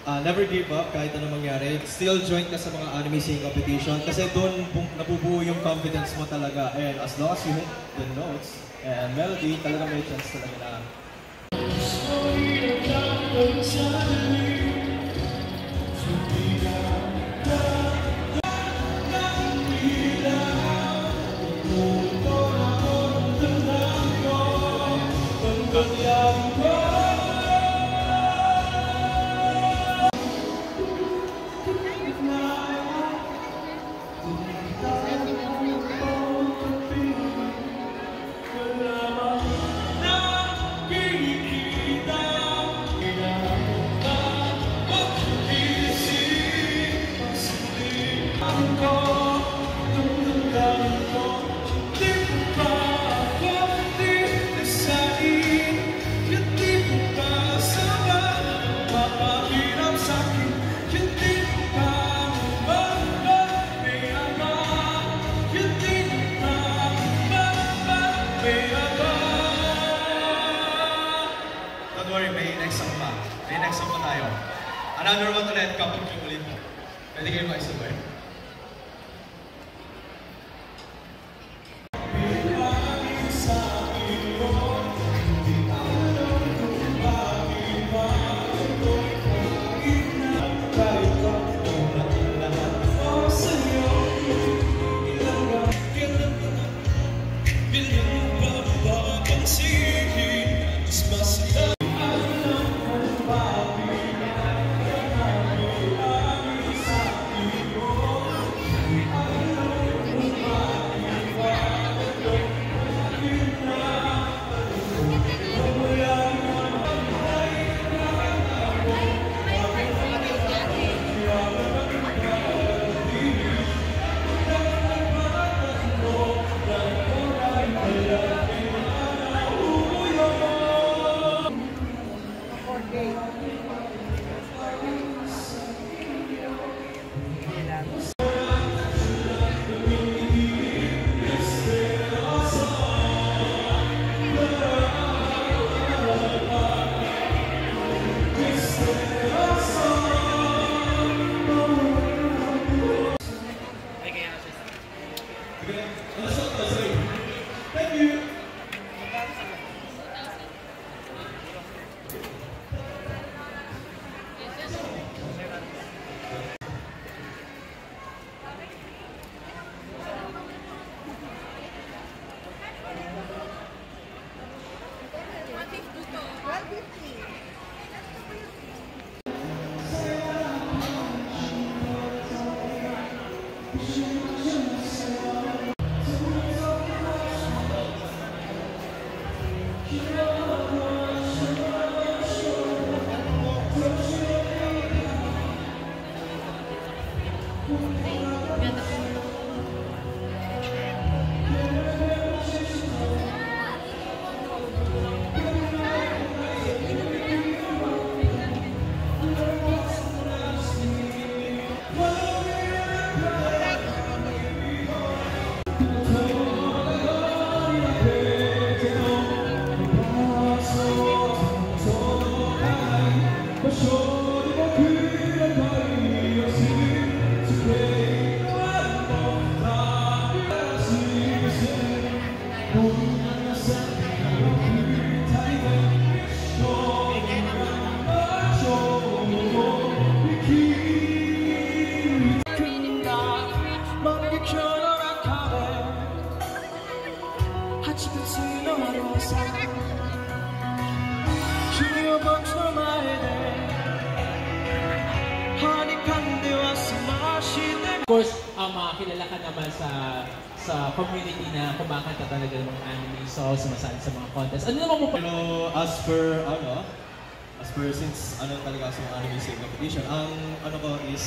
never give up kahit anong mangyari. Still join ka sa mga anime singing competition kasi doon nabubuo yung confidence mo talaga. And as long as you hit the notes and melody, talaga may chance talaga na. Don't worry, may next song pa. May next song pa tayo. Another one ulit, kapag yung ulit mo. Pwede kayo maisabay. Thank you. Of course, makakilala ka naman sa community na kumakanta talaga ng mga anime songs, sumasali sa mga contest. Ano naman mo pa? Pero as per since talaga sa anime singing competition, ang ko is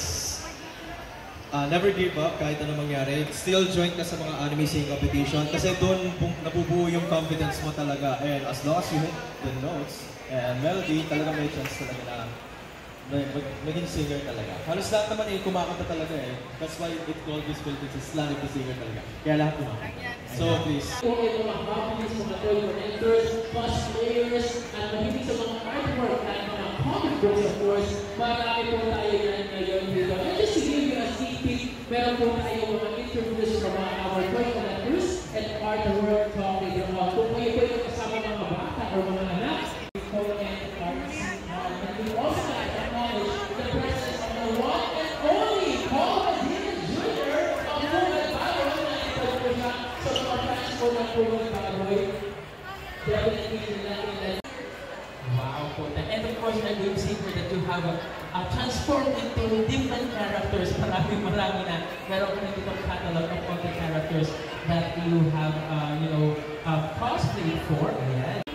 never give up kahit anong mangyari. Still join ka sa mga anime singing competition kasi doon nabubuo yung confidence mo talaga. And as long as you hit the notes and melody, talaga may chance talaga na maging singer talaga. Halos lahat naman kumakanta talaga That's why it called this Philippines is Slang the singer talaga. Kaya lahat kumakanta. So please. Kung ito mga companies, mga toy connectors, bus players, at mahilig sa mga artwork at mga comic books, of course. Marami po tayo yan ngayon dito. And just to give you a sneak peek, meron po tayo mga interviews from our toy collectors and our World Talk later on. Kung kayo po yung kasama mga bata or mga anak, and we also like to acknowledge the presence of the one and only Paul Medina Jr. ang Pugat Baroy na ito po siya sa mga fans po ng Pugat Baroy. Definitely nila. Wow po. And of course, the Game Saver that you have transformed into different characters. Marami na. Meron ka na ditong catalog of all the characters that you have, cosplayed for. Ayan.